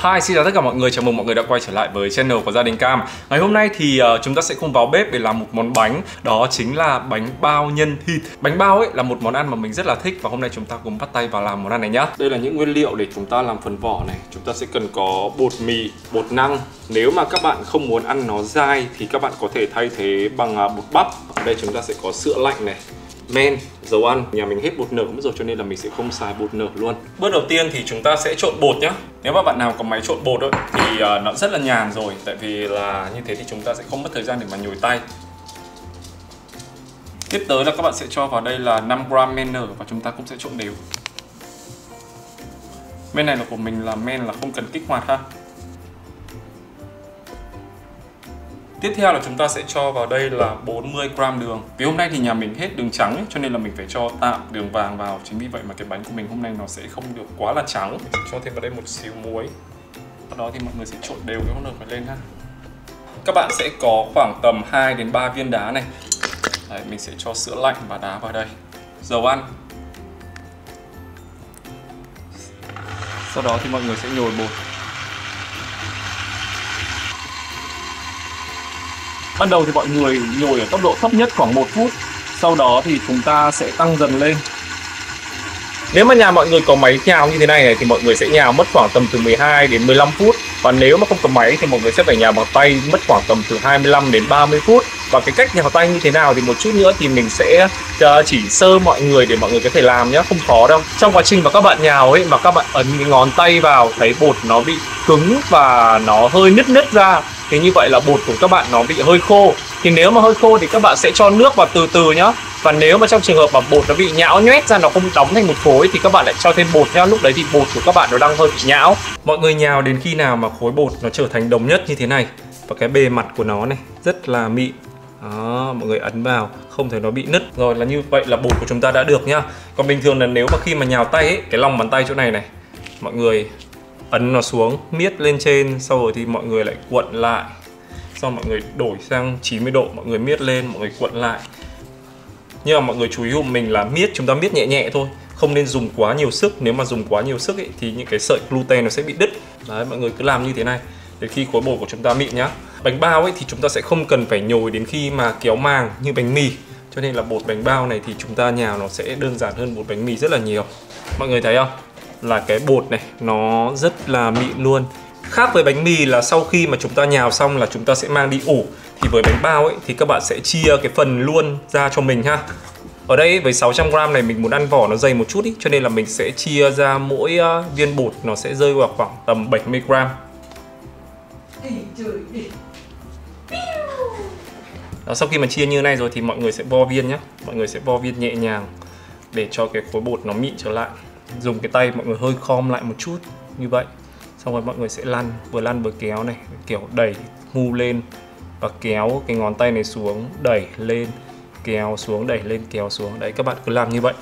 Hi, xin chào tất cả mọi người, chào mừng mọi người đã quay trở lại với channel của gia đình Cam. Ngày hôm nay thì chúng ta sẽ cùng vào bếp để làm một món bánh. Đó chính là bánh bao nhân thịt. Bánh bao ấy là một món ăn mà mình rất là thích. Và hôm nay chúng ta cùng bắt tay vào làm món ăn này nhá. Đây là những nguyên liệu để chúng ta làm phần vỏ này. Chúng ta sẽ cần có bột mì, bột năng. Nếu mà các bạn không muốn ăn nó dai thì các bạn có thể thay thế bằng bột bắp. Ở đây chúng ta sẽ có sữa lạnh này, men, dầu ăn. Nhà mình hết bột nở mất rồi cho nên là mình sẽ không xài bột nở luôn. Bước đầu tiên thì chúng ta sẽ trộn bột nhá. Nếu mà bạn nào có máy trộn bột ấy, thì nó rất là nhàn rồi. Tại vì là như thế thì chúng ta sẽ không mất thời gian để mà nhồi tay. Tiếp tới là các bạn sẽ cho vào đây là 5g men nở và chúng ta cũng sẽ trộn đều. Men này là của mình là men là không cần kích hoạt ha. Tiếp theo là chúng ta sẽ cho vào đây là 40g đường. Vì hôm nay thì nhà mình hết đường trắng ấy, cho nên là mình phải cho tạm đường vàng vào. Chính vì vậy mà cái bánh của mình hôm nay nó sẽ không được quá là trắng. Cho thêm vào đây một xíu muối. Sau đó thì mọi người sẽ trộn đều cái hỗn hợp này lên ha. Các bạn sẽ có khoảng tầm 2 đến 3 viên đá này. Đấy, mình sẽ cho sữa lạnh và đá vào đây. Dầu ăn. Sau đó thì mọi người sẽ nhồi bột. Ban đầu thì mọi người nhồi ở tốc độ thấp nhất khoảng 1 phút. Sau đó thì chúng ta sẽ tăng dần lên. Nếu mà nhà mọi người có máy nhào như thế này thì mọi người sẽ nhào mất khoảng tầm từ 12 đến 15 phút. Và nếu mà không có máy thì mọi người sẽ phải nhào bằng tay mất khoảng tầm từ 25 đến 30 phút. Và cái cách nhào tay như thế nào thì một chút nữa thì mình sẽ chỉ sơ mọi người để mọi người có thể làm nhé, không khó đâu. Trong quá trình mà các bạn nhào ấy mà các bạn ấn cái ngón tay vào thấy bột nó bị cứng và nó hơi nứt ra thì như vậy là bột của các bạn nó bị hơi khô. Thì nếu mà hơi khô thì các bạn sẽ cho nước vào từ từ nhá. Và nếu mà trong trường hợp mà bột nó bị nhão nhoét ra, nó không đóng thành một khối thì các bạn lại cho thêm bột nhá. Lúc đấy thì bột của các bạn nó đang hơi bị nhão. Mọi người nhào đến khi nào mà khối bột nó trở thành đồng nhất như thế này và cái bề mặt của nó này rất là mịn. Đó, mọi người ấn vào không thấy nó bị nứt. Rồi là như vậy là bột của chúng ta đã được nhá. Còn bình thường là nếu mà khi mà nhào tay ấy, cái lòng bàn tay chỗ này này, mọi người ấn nó xuống, miết lên trên, sau rồi thì mọi người lại cuộn lại. Sau mọi người đổi sang 90 độ, mọi người miết lên, mọi người cuộn lại. Nhưng mà mọi người chú ý của mình là chúng ta miết nhẹ nhẹ thôi, không nên dùng quá nhiều sức. Nếu mà dùng quá nhiều sức ấy, thì những cái sợi gluten nó sẽ bị đứt. Đấy, mọi người cứ làm như thế này để khi khối bột của chúng ta mịn nhá. Bánh bao ấy thì chúng ta sẽ không cần phải nhồi đến khi mà kéo màng như bánh mì. Cho nên là bột bánh bao này thì chúng ta nhào nó sẽ đơn giản hơn bột bánh mì rất là nhiều. Mọi người thấy không? Là cái bột này nó rất là mịn luôn. Khác với bánh mì là sau khi mà chúng ta nhào xong là chúng ta sẽ mang đi ủ. Thì với bánh bao ấy thì các bạn sẽ chia cái phần luôn ra cho mình ha. Ở đây với 600g này mình muốn ăn vỏ nó dày một chút ý, cho nên là mình sẽ chia ra mỗi viên bột nó sẽ rơi vào khoảng tầm 70g. Đó, sau khi mà chia như này rồi thì mọi người sẽ vo viên nhé. Mọi người sẽ vo viên nhẹ nhàng để cho cái khối bột nó mịn trở lại. Dùng cái tay mọi người hơi khom lại một chút như vậy. Xong rồi mọi người sẽ lăn vừa kéo này, kiểu đẩy ngu lên và kéo cái ngón tay này xuống, đẩy lên, kéo xuống, đẩy lên, kéo xuống. Đấy, các bạn cứ làm như vậy.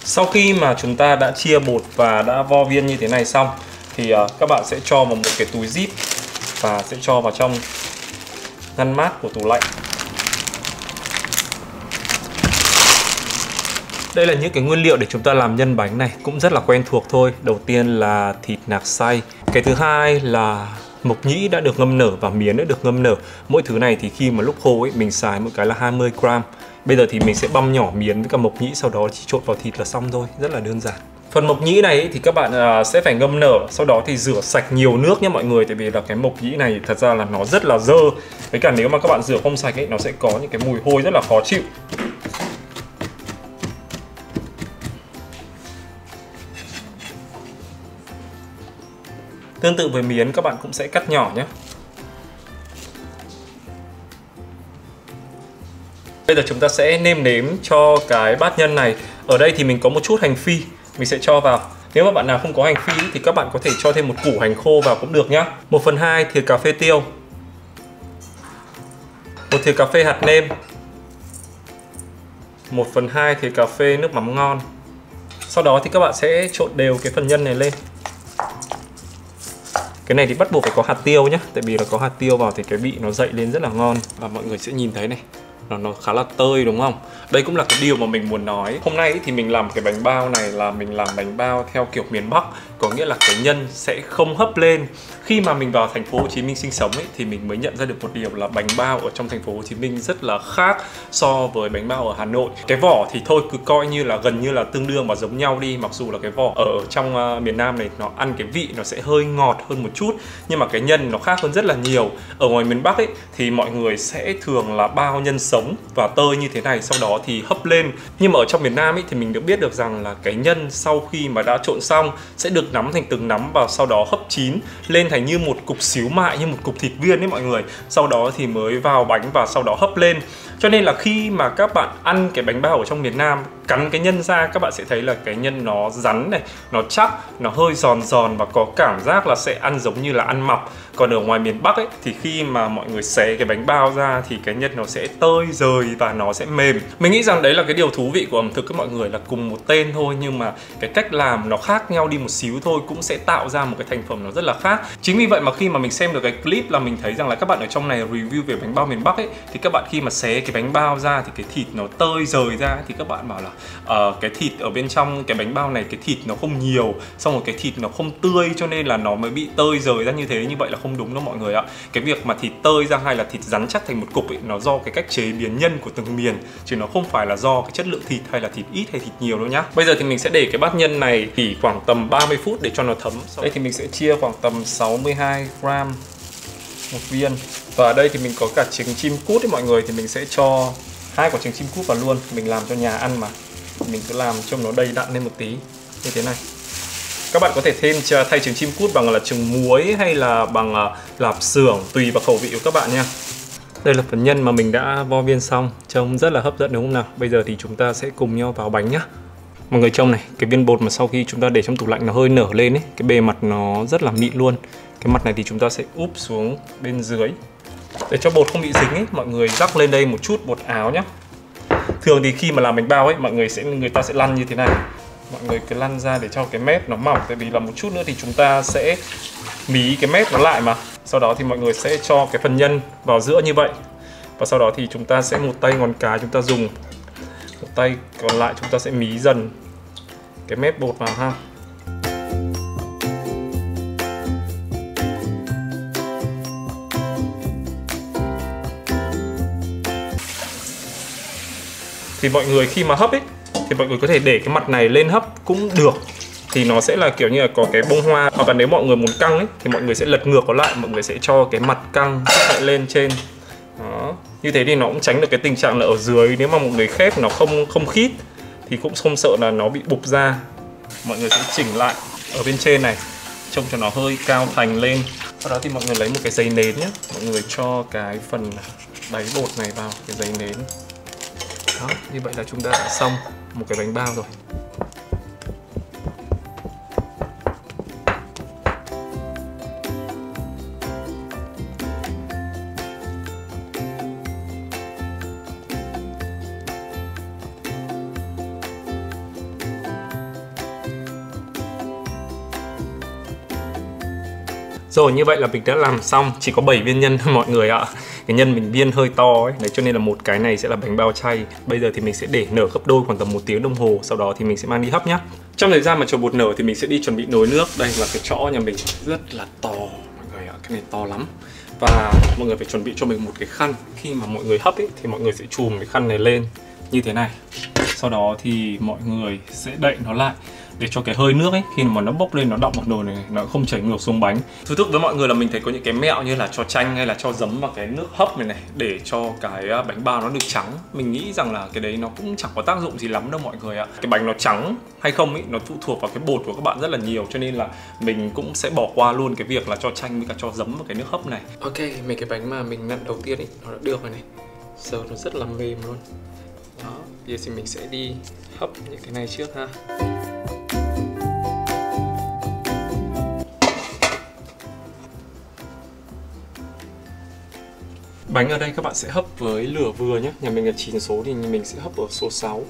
Sau khi mà chúng ta đã chia bột và đã vo viên như thế này xong thì các bạn sẽ cho vào một cái túi zip và sẽ cho vào trong ngăn mát của tủ lạnh. Đây là những cái nguyên liệu để chúng ta làm nhân bánh này, cũng rất là quen thuộc thôi. Đầu tiên là thịt nạc xay. Cái thứ hai là mộc nhĩ đã được ngâm nở và miến đã được ngâm nở. Mỗi thứ này thì khi mà lúc khô ấy mình xài một cái là 20g. Bây giờ thì mình sẽ băm nhỏ miến với cả mộc nhĩ, sau đó chỉ trộn vào thịt là xong thôi, rất là đơn giản. Phần mộc nhĩ này thì các bạn sẽ phải ngâm nở, sau đó thì rửa sạch nhiều nước nhé mọi người. Tại vì là cái mộc nhĩ này thật ra là nó rất là dơ. Với cả nếu mà các bạn rửa không sạch ấy, nó sẽ có những cái mùi hôi rất là khó chịu. Tương tự với miến các bạn cũng sẽ cắt nhỏ nhé. Bây giờ chúng ta sẽ nêm nếm cho cái bát nhân này. Ở đây thì mình có một chút hành phi, mình sẽ cho vào. Nếu mà bạn nào không có hành phi thì các bạn có thể cho thêm một củ hành khô vào cũng được nhá. 1/2 thìa cà phê tiêu, 1 thìa cà phê hạt nêm, 1/2 thìa cà phê nước mắm ngon. Sau đó thì các bạn sẽ trộn đều cái phần nhân này lên. Cái này thì bắt buộc phải có hạt tiêu nhé, tại vì là có hạt tiêu vào thì cái vị nó dậy lên rất là ngon. Và mọi người sẽ nhìn thấy này, nó khá là tơi đúng không? Đây cũng là cái điều mà mình muốn nói. Hôm nay thì mình làm cái bánh bao này là mình làm bánh bao theo kiểu miền Bắc, có nghĩa là cái nhân sẽ không hấp lên. Khi mà mình vào thành phố Hồ Chí Minh sinh sống ấy, thì mình mới nhận ra được một điều là bánh bao ở trong thành phố Hồ Chí Minh rất là khác so với bánh bao ở Hà Nội. Cái vỏ thì thôi cứ coi như là gần như là tương đương và giống nhau đi, mặc dù là cái vỏ ở trong miền Nam này nó ăn cái vị nó sẽ hơi ngọt hơn một chút, nhưng mà cái nhân nó khác hơn rất là nhiều. Ở ngoài miền Bắc ấy thì mọi người sẽ thường là bao nhân sống và tơi như thế này, sau đó thì hấp lên. Nhưng mà ở trong miền Nam ấy thì mình được biết được rằng là cái nhân sau khi mà đã trộn xong sẽ được nắm thành từng nắm và sau đó hấp chín lên thành như một cục xíu mại, như một cục thịt viên ấy mọi người. Sau đó thì mới vào bánh và sau đó hấp lên. Cho nên là khi mà các bạn ăn cái bánh bao ở trong miền Nam, cắn cái nhân ra các bạn sẽ thấy là cái nhân nó rắn này, nó chắc, nó hơi giòn giòn và có cảm giác là sẽ ăn giống như là ăn mọc. Còn ở ngoài miền Bắc ấy thì khi mà mọi người xé cái bánh bao ra thì cái nhân nó sẽ tơi rời và nó sẽ mềm. Mình nghĩ rằng đấy là cái điều thú vị của ẩm thực các mọi người, là cùng một tên thôi nhưng mà cái cách làm nó khác nhau đi một xíu thôi cũng sẽ tạo ra một cái thành phẩm nó rất là khác. Chính vì vậy mà khi mà mình xem được cái clip là mình thấy rằng là các bạn ở trong này review về bánh bao miền Bắc ấy, thì các bạn khi mà xé cái bánh bao ra thì cái thịt nó tơi rời ra, thì các bạn bảo là cái thịt ở bên trong cái bánh bao này cái thịt nó không nhiều, xong rồi cái thịt nó không tươi cho nên là nó mới bị tơi rời ra như thế. Như vậy là không đúng đâu mọi người ạ. Cái việc mà thịt tơi ra hay là thịt rắn chắc thành một cục ấy, nó do cái cách chế biến nhân của từng miền, chứ nó không phải là do cái chất lượng thịt hay là thịt ít hay thịt nhiều đâu nhá. Bây giờ thì mình sẽ để cái bát nhân này chỉ khoảng tầm 30 phút để cho nó thấm. Đây thì mình sẽ chia khoảng tầm 62 gram một viên. Và ở đây thì mình có cả trứng chim cút ấy mọi người, thì mình sẽ cho 2 quả trứng chim cút vào luôn. Mình làm cho nhà ăn mà, mình cứ làm cho nó đầy đặn lên một tí như thế này. Các bạn có thể thêm thay trứng chim cút bằng là trứng muối hay là bằng lạp xưởng, tùy vào khẩu vị của các bạn nha. Đây là phần nhân mà mình đã vo viên xong, trông rất là hấp dẫn đúng không nào? Bây giờ thì chúng ta sẽ cùng nhau vào bánh nhá. Mọi người trông này, cái viên bột mà sau khi chúng ta để trong tủ lạnh nó hơi nở lên ấy, cái bề mặt nó rất là mịn luôn. Cái mặt này thì chúng ta sẽ úp xuống bên dưới để cho bột không bị dính ấy, mọi người rắc lên đây một chút bột áo nhá. Thường thì khi mà làm bánh bao ấy, người ta sẽ lăn như thế này. Mọi người cứ lăn ra để cho cái mép nó mỏng, tại vì là một chút nữa thì chúng ta sẽ mí cái mép nó lại mà. Sau đó thì mọi người sẽ cho cái phần nhân vào giữa như vậy. Và sau đó thì chúng ta sẽ một tay ngón cái chúng ta dùng, một tay còn lại chúng ta sẽ mí dần cái mép bột vào ha. Thì mọi người khi mà hấp ấy thì mọi người có thể để cái mặt này lên hấp cũng được, thì nó sẽ là kiểu như là có cái bông hoa. Hoặc là nếu mọi người muốn căng ấy thì mọi người sẽ lật ngược nó lại, mọi người sẽ cho cái mặt căng lại lên trên. Đó, như thế thì nó cũng tránh được cái tình trạng là ở dưới nếu mà một người khép nó không khít thì cũng không sợ là nó bị bục ra. Mọi người sẽ chỉnh lại ở bên trên này trông cho nó hơi cao thành lên. Sau đó thì mọi người lấy một cái giấy nến nhé, mọi người cho cái phần đáy bột này vào cái giấy nến. Đó, như vậy là chúng ta đã xong một cái bánh bao rồi. Rồi, như vậy là mình đã làm xong, chỉ có 7 viên nhân thôi mọi người ạ. Cái nhân mình viên hơi to ấy, đấy cho nên là một cái này sẽ là bánh bao chay. Bây giờ thì mình sẽ để nở gấp đôi khoảng tầm 1 tiếng đồng hồ, sau đó thì mình sẽ mang đi hấp nhá. Trong thời gian mà chờ bột nở thì mình sẽ đi chuẩn bị nồi nước. Đây là cái chõ nhà mình rất là to mọi người ạ, cái này to lắm. Và mọi người phải chuẩn bị cho mình một cái khăn. Khi mà mọi người hấp ấy thì mọi người sẽ chùm cái khăn này lên như thế này. Sau đó thì mọi người sẽ đậy nó lại để cho cái hơi nước ấy khi mà nó bốc lên nó đọng vào nồi này nó không chảy ngược xuống bánh. Thú thực với mọi người là mình thấy có những cái mẹo như là cho chanh hay là cho giấm vào cái nước hấp này để cho cái bánh bao nó được trắng. Mình nghĩ rằng là cái đấy nó cũng chẳng có tác dụng gì lắm đâu mọi người ạ. Cái bánh nó trắng hay không ấy nó phụ thuộc vào cái bột của các bạn rất là nhiều, cho nên là mình cũng sẽ bỏ qua luôn cái việc là cho chanh với cả cho giấm vào cái nước hấp này. Ok, mấy cái bánh mà mình nặn đầu tiên ấy nó đã được rồi này, giờ nó rất là mềm luôn. Đó, bây giờ thì mình sẽ đi hấp những cái này trước ha. Bánh ở đây các bạn sẽ hấp với lửa vừa nhé. Nhà mình là 9 số thì mình sẽ hấp ở số 6.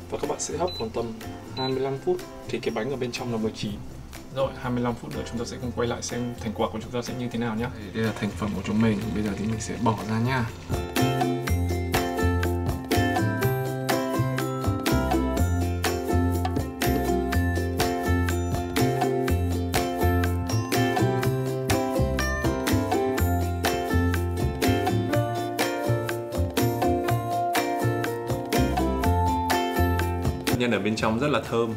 Và các bạn sẽ hấp khoảng tầm 25 phút thì cái bánh ở bên trong là mới chín. Rồi 25 phút nữa chúng ta sẽ cùng quay lại xem thành quả của chúng ta sẽ như thế nào nhé. Đây là thành phẩm của chúng mình. Bây giờ thì mình sẽ bỏ ra nha. nhân ở bên trong rất là thơm.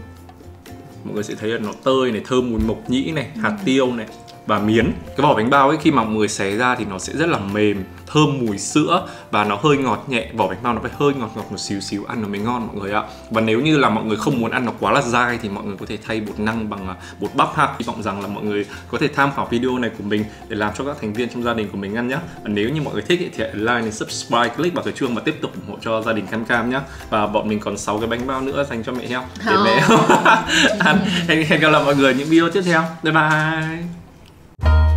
Mọi người sẽ thấy là nó tơi này, thơm mùi mộc nhĩ này, hạt tiêu này và miến. Cái vỏ bánh bao ấy khi mà mọi người xé ra thì nó sẽ rất là mềm, thơm mùi sữa và nó hơi ngọt nhẹ. Vỏ bánh bao nó phải hơi ngọt một xíu xíu, ăn nó mới ngon mọi người ạ. Và nếu như là mọi người không muốn ăn nó quá là dai thì mọi người có thể thay bột năng bằng bột bắp ha. Hy vọng rằng là mọi người có thể tham khảo video này của mình để làm cho các thành viên trong gia đình của mình ăn nhé. Và nếu như mọi người thích thì hãy like and subscribe, click vào cái chuông và tiếp tục ủng hộ cho gia đình Cam Cam nhé. Và bọn mình còn 6 cái bánh bao nữa dành cho mẹ heo để mẹ ăn. Hẹn gặp lại mọi người những video tiếp theo. Bye bye.